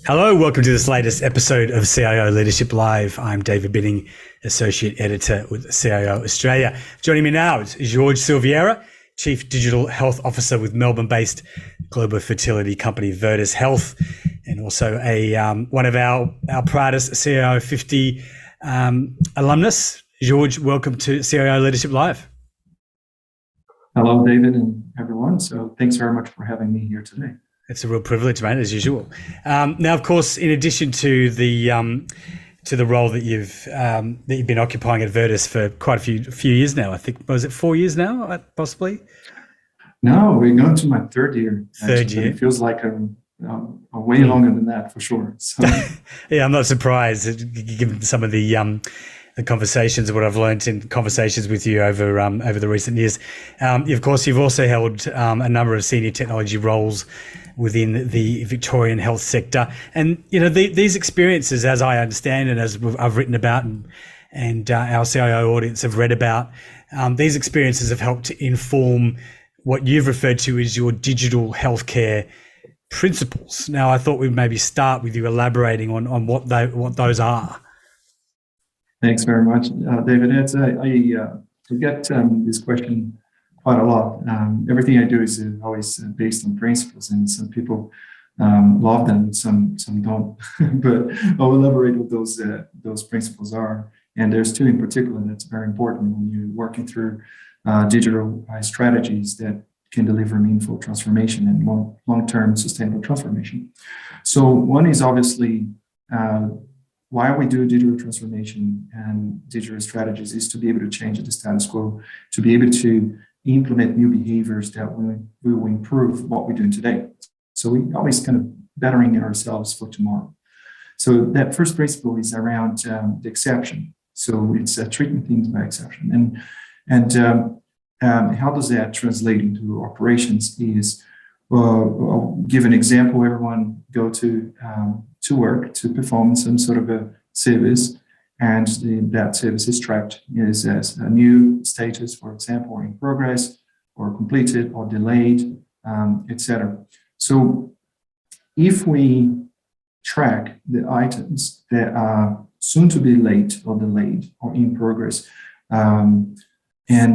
Hello, welcome to this latest episode of CIO Leadership Live. I'm David Binning, Associate Editor with CIO Australia. Joining me now is Jorge Silveira, Chief Digital Health Officer with Melbourne-based global fertility company Virtus Health, and also one of our proudest CIO 50 alumnus. Jorge, welcome to CIO Leadership Live. Hello, David and everyone. So thanks very much for having me here today. It's a real privilege, mate, as usual. Now, of course, in addition to the role that you've been occupying at Virtus for quite a few years now, I think, was it 4 years now, possibly? No, we're going to my third year. Third year. It feels like a way longer than that, for sure. So. Yeah, I'm not surprised, given some of the conversations, what I've learned in conversations with you over the recent years. Of course, you've also held a number of senior technology roles within the Victorian health sector, and these experiences, as I understand and as I've written about, and our CIO audience have read about, these experiences have helped to inform what you've referred to as your digital healthcare principles. Now, I thought we'd maybe start with you elaborating on what those are. Thanks very much, David. I get this question quite a lot. Everything I do is always based on principles, and some people love them, some don't. But I'll elaborate what those principles are. And there's two in particular that's very important when you're working through digital strategies that can deliver meaningful transformation and long-term sustainable transformation. So one is obviously why we do digital transformation and digital strategies is to be able to change the status quo, to be able to implement new behaviors that will improve what we're doing today. So we always kind of bettering ourselves for tomorrow. So that first principle is around the exception. So it's treating things by exception. And how does that translate into operations is, I'll give an example. Everyone go to work to perform some sort of a service, and that service is tracked as a new status, for example, or in progress, or completed, or delayed, etc. So if we track the items that are soon to be late or delayed or in progress, and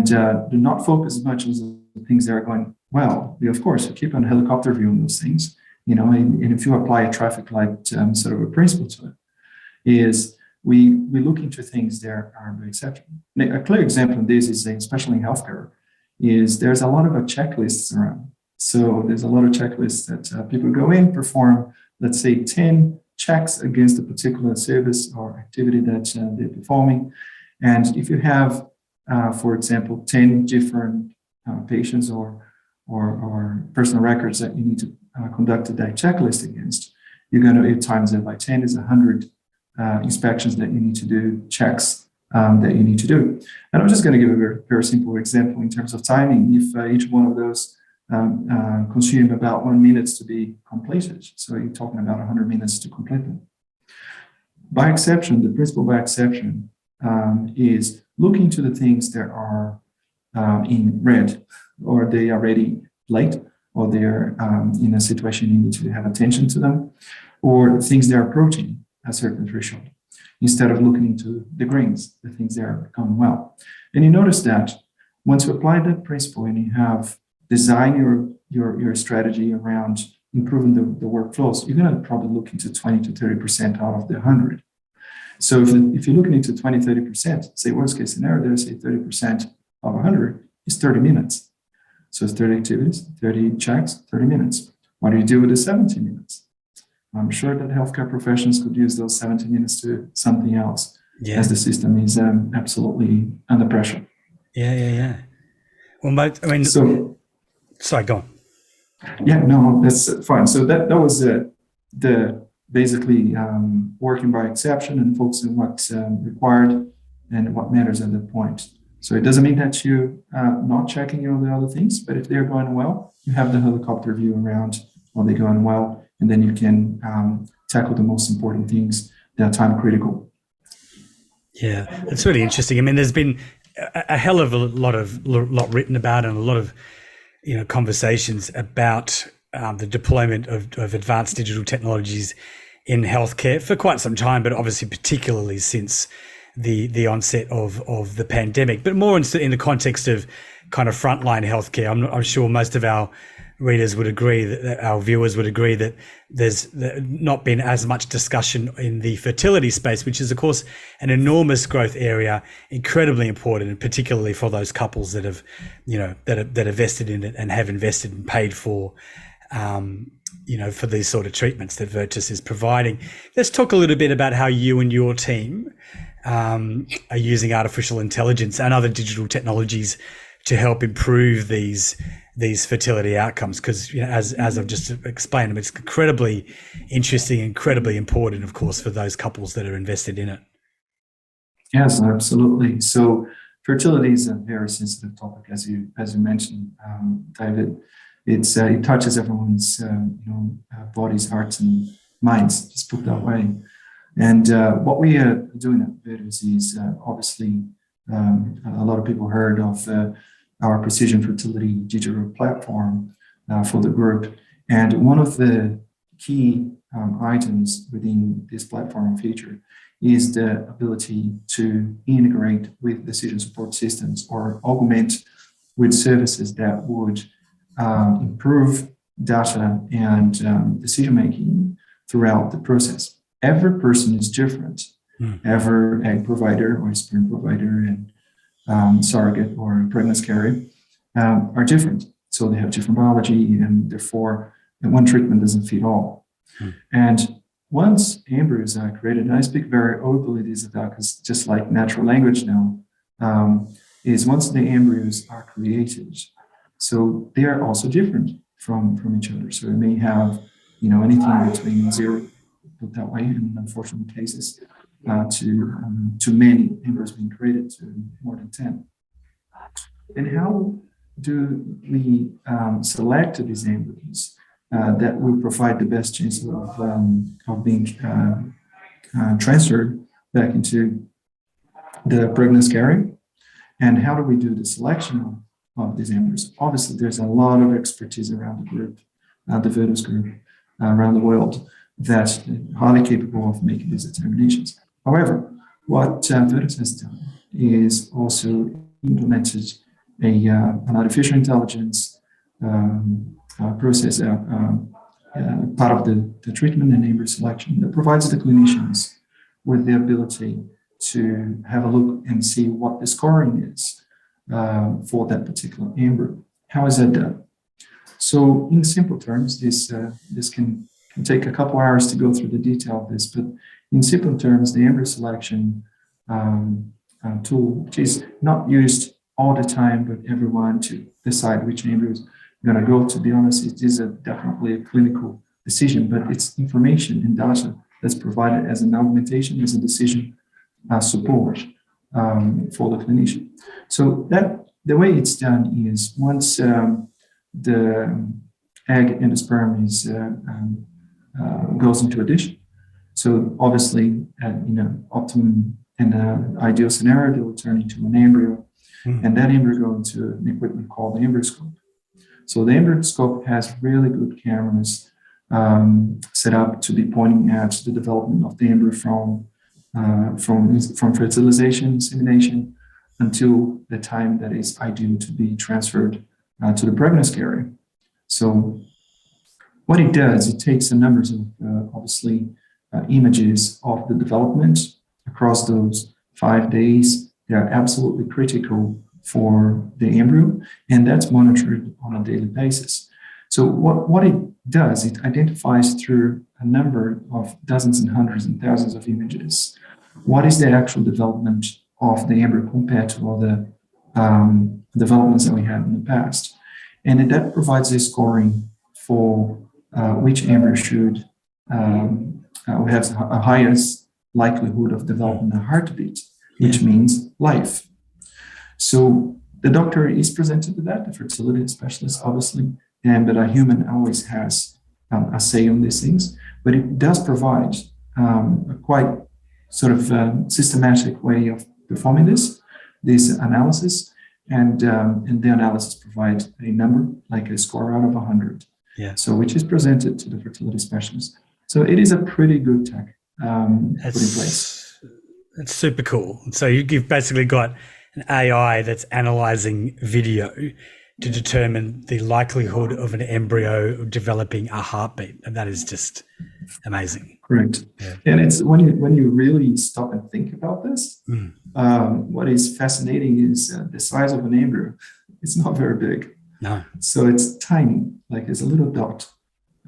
do not focus as much on the things that are going well, we of course keep on helicopter view on those things, and if you apply a traffic light sort of a principle to it, is we look into things that are by exception. A clear example of this is, especially in healthcare, is there's a lot of checklists around. So there's a lot of checklists that people go in, perform, let's say 10 checks against a particular service or activity that they're performing. And if you have, for example, 10 different patients or personal records that you need to conduct that checklist against, you're going to times it by 10 is 100 inspections that you need to do, checks that you need to do. And I'm just going to give a very, very simple example in terms of timing. If each one of those consume about 1 minute to be completed, so you're talking about 100 minutes to complete them. By exception, the principle by exception is looking to the things that are in red, or they are already late, or they're in a situation you need to have attention to them, or things that are approaching a certain threshold, instead of looking into the greens, the things that are going well. And you notice that once you apply that principle and you have designed your strategy around improving the workflows, you're going to probably look into 20 to 30% out of the 100. So if you're looking into 20, 30%, say worst case scenario, there's say 30% of 100 is 30 minutes. So it's 30 activities, 30 checks, 30 minutes. What do you do with the 70 minutes? I'm sure that healthcare professionals could use those 70 minutes to something else, as the system is absolutely under pressure. Yeah. Well, sorry, go on. Yeah, no, that's fine. So that was the basically working by exception and focusing on what's required and what matters at that point. So it doesn't mean that you not checking all the other things, but if they're going well, you have the helicopter view around, are they going well, and then you can tackle the most important things that are time critical. Yeah, it's really interesting. I mean, there's been a hell of a lot written about, and a lot of conversations about the deployment of advanced digital technologies in healthcare for quite some time, but obviously particularly since the onset of the pandemic, but more in the context of kind of frontline healthcare. I'm sure most of our readers would agree, that our viewers would agree, that there's not been as much discussion in the fertility space, which is of course an enormous growth area, incredibly important, and particularly for those couples that have, that are vested in it and have invested and paid for, for these sort of treatments that Virtus is providing. Let's talk a little bit about how you and your team are using artificial intelligence and other digital technologies to help improve these fertility outcomes, because as I've just explained, it's incredibly interesting, incredibly important, of course, for those couples that are invested in it. Yes, absolutely. So fertility is a very sensitive topic, as you mentioned, David. It touches everyone's bodies, hearts, and minds. Just put that way. And what we are doing at Virtus is obviously a lot of people heard of our precision fertility digital platform for the group. And one of the key items within this platform feature is the ability to integrate with decision support systems or augment with services that would improve data and decision-making throughout the process. Every person is different. Every egg provider or sperm provider and surrogate or pregnancy carrier are different. So they have different biology, and therefore one treatment doesn't fit all. And once embryos are created, and I speak very openly about, because just like natural language now, is once the embryos are created, so they are also different from each other. So they may have, anything between 0, put that way, in unfortunate cases, to many embryos being created, to more than 10. And how do we select these embryos that will provide the best chance of being transferred back into the pregnancy carrier? And how do we do the selection of these embryos? Obviously, there's a lot of expertise around the group, the Virtus group, around the world, that's highly capable of making these determinations. However, what Virtus has done is also implemented an artificial intelligence process, part of the treatment and embryo selection, that provides the clinicians with the ability to have a look and see what the scoring is for that particular embryo. How is that done? So in simple terms, this can take a couple hours to go through the detail of this, but in simple terms, the embryo selection tool, which is not used all the time by everyone to decide which embryos you're going to go. To be honest, it is definitely a clinical decision, but it's information and data that's provided as an augmentation, as a decision support for the clinician. So that the way it's done is once the egg and the sperm is goes into a dish. So obviously, optimum and ideal scenario, they will turn into an embryo, and that embryo go into an equipment called the EmbryoScope. So the EmbryoScope has really good cameras set up to be pointing at the development of the embryo from fertilization, insemination, until the time that is ideal to be transferred to the pregnancy carrier. So what it does, it takes a number of obviously images of the development across those 5 days. They are absolutely critical for the embryo, and that's monitored on a daily basis. So what it does, it identifies through a number of dozens and hundreds and thousands of images what is the actual development of the embryo compared to all the developments that we had in the past. And that provides a scoring for which embryo should have a highest likelihood of developing a heartbeat, which means life. So the doctor is presented with that, the fertility specialist, obviously, but a human always has a say on these things. But it does provide a quite sort of systematic way of performing this analysis, and the analysis provides a number, like a score out of 100. Yeah. So which is presented to the fertility specialist. So it is a pretty good tech put in place. It's super cool. So you've basically got an AI that's analyzing video to determine the likelihood of an embryo developing a heartbeat, and that is just amazing. Correct. Yeah. And it's when you really stop and think about this, what is fascinating is the size of an embryo. It's not very big. No. So it's tiny, like it's a little dot.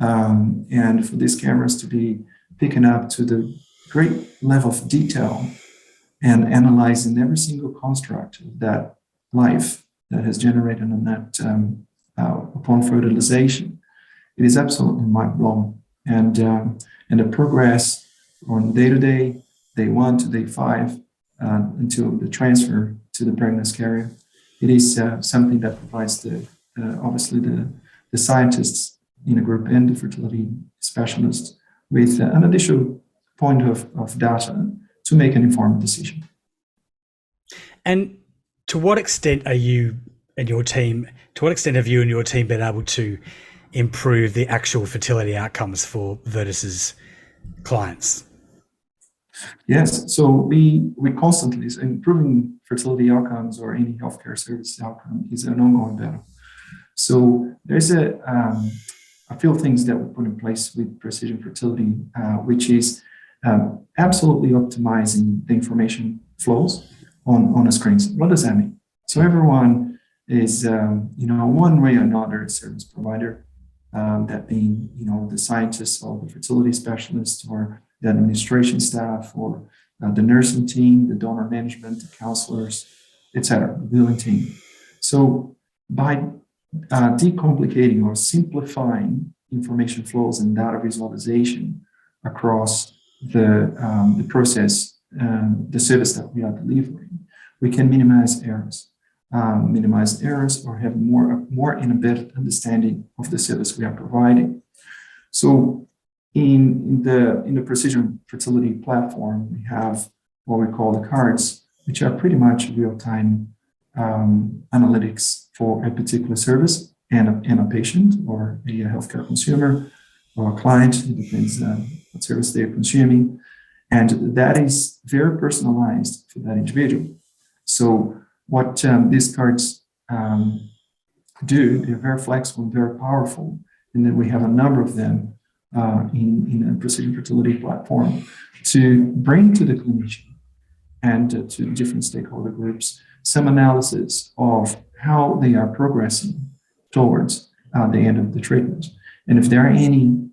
And for these cameras to be picking up to the great level of detail and analyzing every single construct of that life that has generated on that upon fertilization, it is absolutely mind-blowing. And the progress on day-to-day, day 1 to day 5, until the transfer to the pregnant carrier, it is something that provides obviously the scientists in a group and the fertility specialists with an additional point of data to make an informed decision. And to what extent are you and your team, to what extent have you and your team been able to improve the actual fertility outcomes for Virtus's clients? Yes, so we constantly, so improving fertility outcomes or any healthcare service outcome is an ongoing battle. So there's a few things that we put in place with Precision Fertility, which is absolutely optimizing the information flows on the screens. What does that mean? So everyone is, one way or another, a service provider, that being, the scientists or the fertility specialists or the administration staff or the nursing team, the donor management, the counselors, etc., the billing team. So by decomplicating or simplifying information flows and data visualization across the process, the service that we are delivering, we can minimize errors or have more embedded understanding of the service we are providing. So in the Precision Fertility platform, we have what we call the cards, which are pretty much real-time analytics for a particular service and a patient or a healthcare consumer or a client. It depends what service they're consuming. And that is very personalized for that individual. So what these cards do, they're very flexible and very powerful. And then we have a number of them in a Precision Fertility platform to bring to the clinician and to different stakeholder groups some analysis of how they are progressing towards the end of the treatment. And if there are any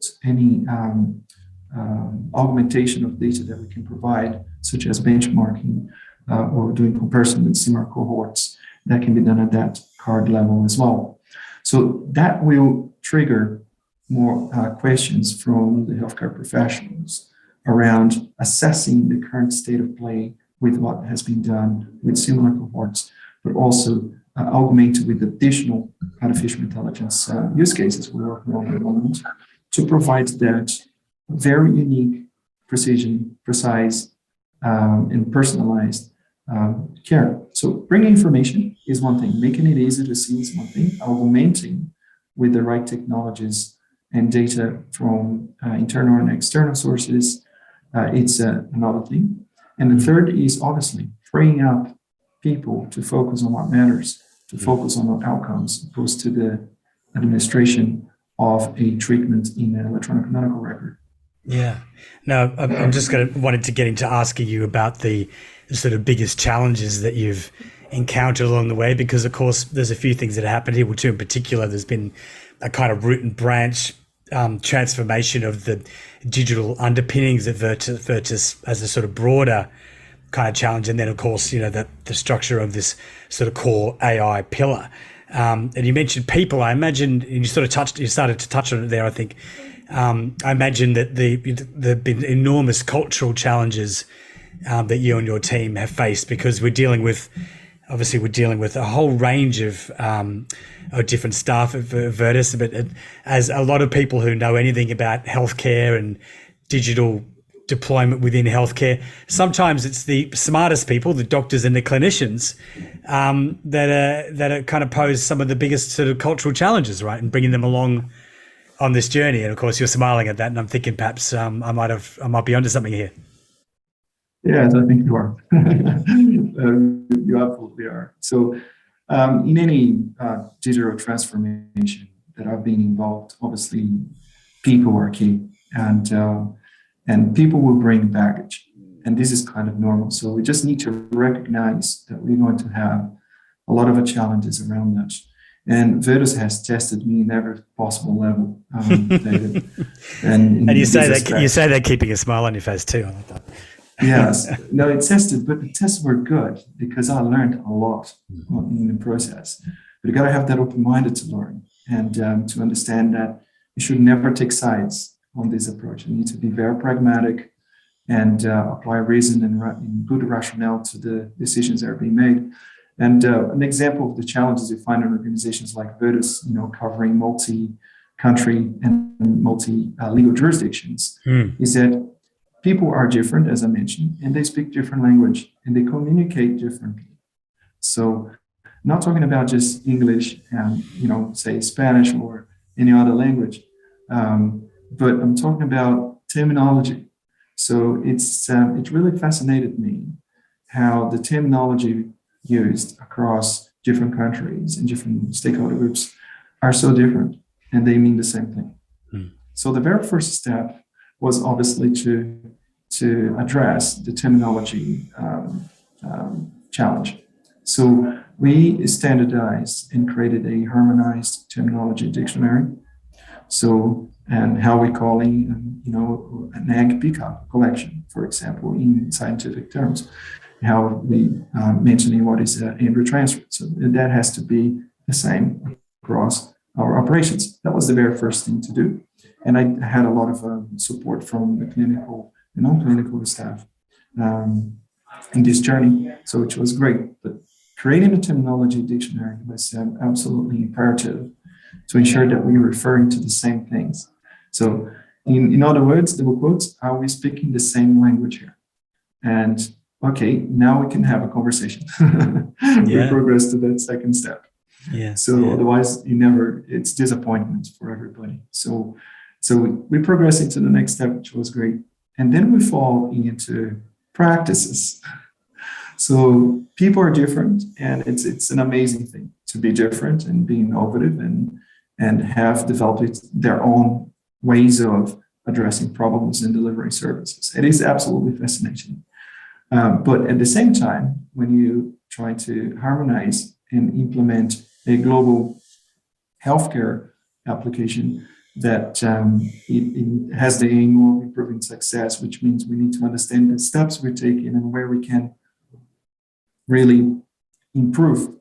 augmentation of data that we can provide, such as benchmarking or doing comparison with similar cohorts, that can be done at that card level as well. So that will trigger more questions from the healthcare professionals around assessing the current state of play with what has been done with similar cohorts, but also augmented with additional artificial intelligence use cases we're working on at the moment to provide that very unique, precise, and personalized care. So bringing information is one thing, making it easy to see is one thing, augmenting with the right technologies and data from internal and external sources, it's another thing. And the third is obviously freeing up people to focus on what matters, to focus on outcomes, opposed to the administration of a treatment in an electronic medical record. Yeah. No, I'm just wanted to get into asking you about the sort of biggest challenges that you've encountered along the way, because of course there's a few things that happened here. Well, two in particular, there's been a kind of root and branch transformation of the digital underpinnings of Virtus as a sort of broader kind of challenge, and then of course the structure of this sort of core AI pillar. And you mentioned people. I imagine you started to touch on it there. I think I imagine that there've been enormous cultural challenges that you and your team have faced, because we're dealing with a whole range of different staff at Virtus, but as a lot of people who know anything about healthcare and digital deployment within healthcare, sometimes it's the smartest people, the doctors and the clinicians, that are kind of pose some of the biggest sort of cultural challenges, right? And bringing them along on this journey. And of course, you're smiling at that, and I'm thinking perhaps I might be onto something here. Yes, I think you are. You absolutely are. So, in any digital transformation that I've been involved, obviously, people are key, and people will bring baggage, and this is kind of normal. So we just need to recognize that we're going to have a lot of challenges around that. And Virtus has tested me in every possible level, David. And you say that keeping a smile on your face too. I like that. Yes, no, it tested, but the tests were good because I learned a lot in the process. But you got to have that open-minded to learn and to understand that you should never take sides on this approach. You need to be very pragmatic and apply reason and good rationale to the decisions that are being made. And an example of the challenges you find in organizations like Virtus, covering multi-country and multi-legal jurisdictions, is that people are different, as I mentioned, and they speak different language and they communicate differently. So, not talking about just English and say Spanish or any other language, but I'm talking about terminology. So it really fascinated me how the terminology used across different countries and different stakeholder groups are so different, and they mean the same thing. So the very first step was obviously to address the terminology challenge. So we standardized and created a harmonized terminology dictionary. So, and how we calling, an egg pickup collection, for example, in scientific terms, how we mentioning what is embryo transfer. So that has to be the same across our operations. That was the very first thing to do. And I had a lot of support from the clinical and non-clinical staff in this journey, so which was great. But creating a terminology dictionary was absolutely imperative to ensure that we were referring to the same things. So in other words, double quotes, are we speaking the same language here? And okay, now we can have a conversation. We progress to that second step. Otherwise it's disappointment for everybody. So we progress into the next step, which was great. And then we fall into practices. So people are different, and it's an amazing thing to be different and be innovative and have developed their own ways of addressing problems and delivering services. It is absolutely fascinating. But at the same time, when you try to harmonize and implement a global healthcare application that it has the aim of improving success, which means we need to understand the steps we're taking and where we can really improve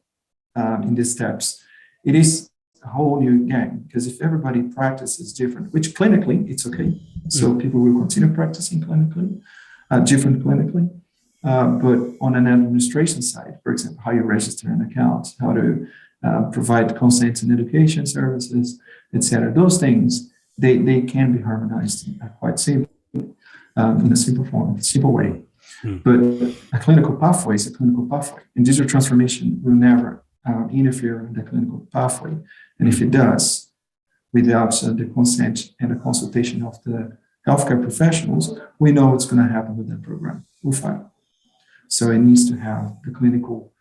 in these steps. It is a whole new game, because if everybody practices different, which clinically it's okay, so people will continue practicing clinically, different clinically, but on an administration side, for example, how you register an account, how to provide consent and education services, etc. Those things, they can be harmonized quite simply, in a simple way. But a clinical pathway is a clinical pathway, and digital transformation will never interfere in the clinical pathway. And if it does, without the consent and the consultation of the healthcare professionals, we know what's going to happen with that program. We'll fail. So it needs to have the clinical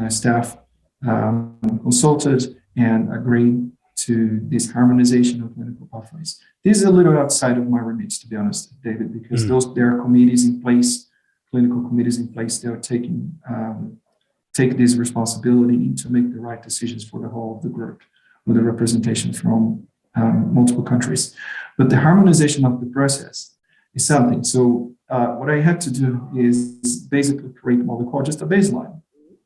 staff consulted and agree to this harmonization of clinical pathways. This is a little outside of my remit, to be honest, David, because there are committees in place, clinical committees in place that are take this responsibility to make the right decisions for the whole of the group, with the representation from multiple countries. But the harmonization of the process is something. So what I had to do is basically create what we call just a baseline.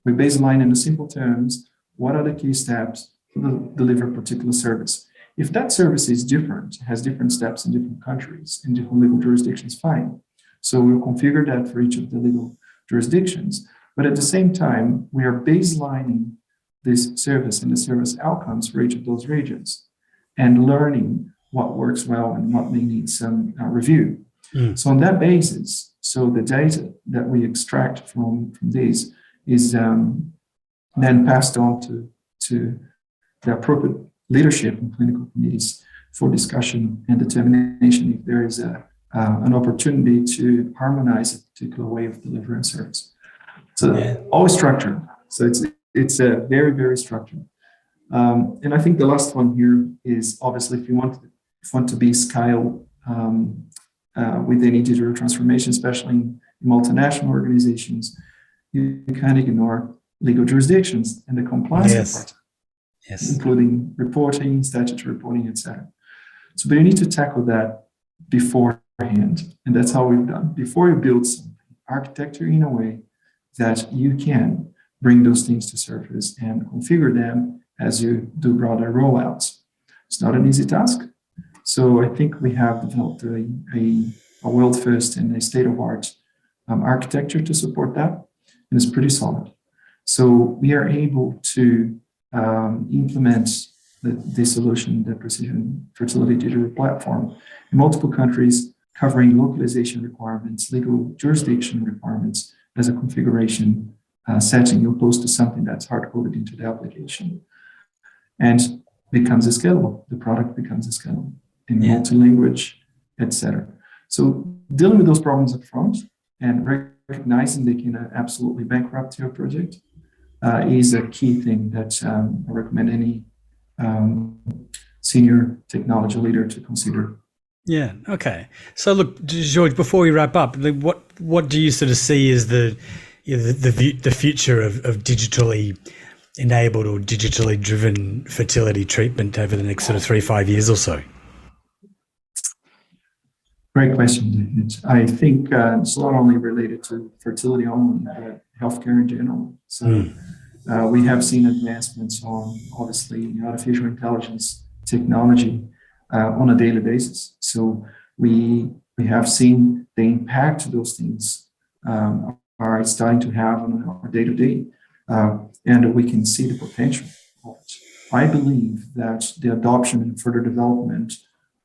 We baseline in the simple terms, what are the key steps to deliver a particular service? If that service is different, has different steps in different countries, in different legal jurisdictions, fine. So we'll configure that for each of the legal jurisdictions. But at the same time, we are baselining this service and the service outcomes for each of those regions and learning what works well and what may need some review. So on that basis, so the data that we extract from this is then passed on to the appropriate leadership and clinical committees for discussion and determination if there is an opportunity to harmonize a particular way of delivering service. So always structured. So it's a very, very structured. And I think the last one here is obviously if you want to be scaled with any digital transformation, especially in multinational organizations, you can't ignore legal jurisdictions and the compliance part, including reporting, statutory reporting, etc. So, but you need to tackle that beforehand, and that's how we've done. Before you build some architecture in a way that you can bring those things to surface and configure them as you do broader rollouts. It's not an easy task. So I think we have developed a world first and a state-of-art architecture to support that, and it's pretty solid. So we are able to implement the solution, the Precision Fertility Digital Platform, in multiple countries, covering localization requirements, legal jurisdiction requirements as a configuration setting, opposed to something that's hard-coded into the application, and becomes scalable. The product becomes scalable in multi-language, etc. So dealing with those problems up front and recognizing they can absolutely bankrupt your project is a key thing that I recommend any senior technology leader to consider. Yeah. Okay. So look, George, before we wrap up, what do you sort of see as the future of digitally enabled or digitally driven fertility treatment over the next sort of 3-5 years or so? Great question, David. I think it's not only related to fertility only, but healthcare in general. So we have seen advancements on, obviously, artificial intelligence technology on a daily basis. So we have seen the impact those things are starting to have on our day-to-day, and we can see the potential of it. I believe that the adoption and further development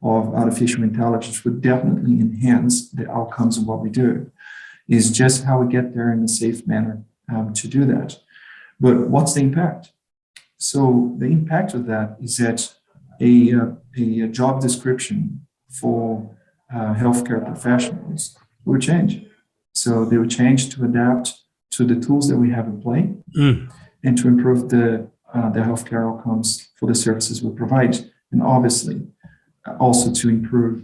of artificial intelligence would definitely enhance the outcomes of what we do. Is just how we get there in a safe manner to do that. But what's the impact? So the impact of that is that a job description for healthcare professionals will change. So they will change to adapt to the tools that we have in play and to improve the healthcare outcomes for the services we provide, and obviously also to improve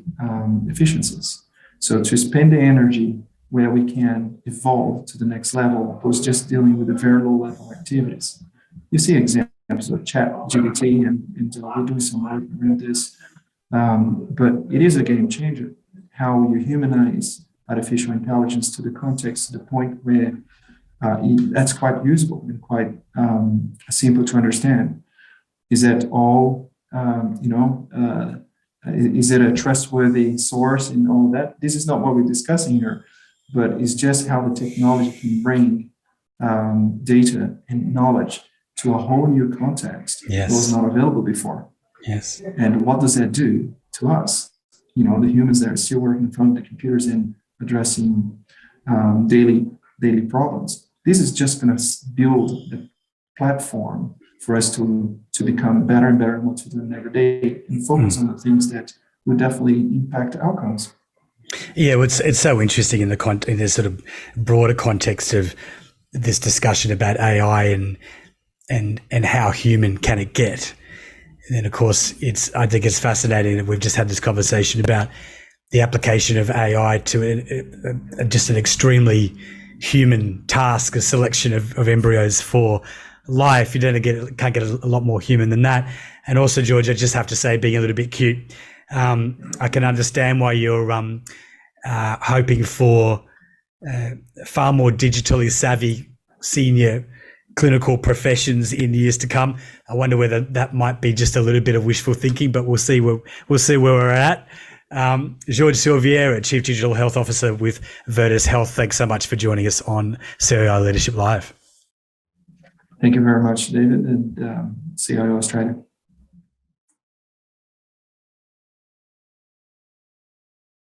efficiencies. So to spend the energy where we can evolve to the next level, opposed to just dealing with the very low level activities. You see examples of ChatGPT, and we're doing some work around this, but it is a game changer, how you humanize artificial intelligence to the context, to the point where that's quite usable and quite simple to understand. Is that all, is it a trustworthy source and all that? This is not what we're discussing here, but it's just how the technology can bring data and knowledge to a whole new context that was not available before. Yes. And what does that do to us? The humans that are still working in front of the computers and addressing daily problems. This is just going to build the platform for us to become better and better at what we're doing every day and focus on the things that would definitely impact outcomes. Yeah, well, it's so interesting in the sort of broader context of this discussion about AI and how human can it get. And then, of course, I think it's fascinating that we've just had this conversation about the application of AI to just an extremely human task, a selection of embryos for life. You can't get a lot more human than that. And also, George, I just have to say, being a little bit cute, I can understand why you're hoping for far more digitally savvy senior clinical professions in the years to come. I wonder whether that might be just a little bit of wishful thinking, but we'll see where we're at. George Silveira, Chief Digital Health Officer with Virtus Health, thanks so much for joining us on CIO Leadership Live. Thank you very much, David, and CIO Australia.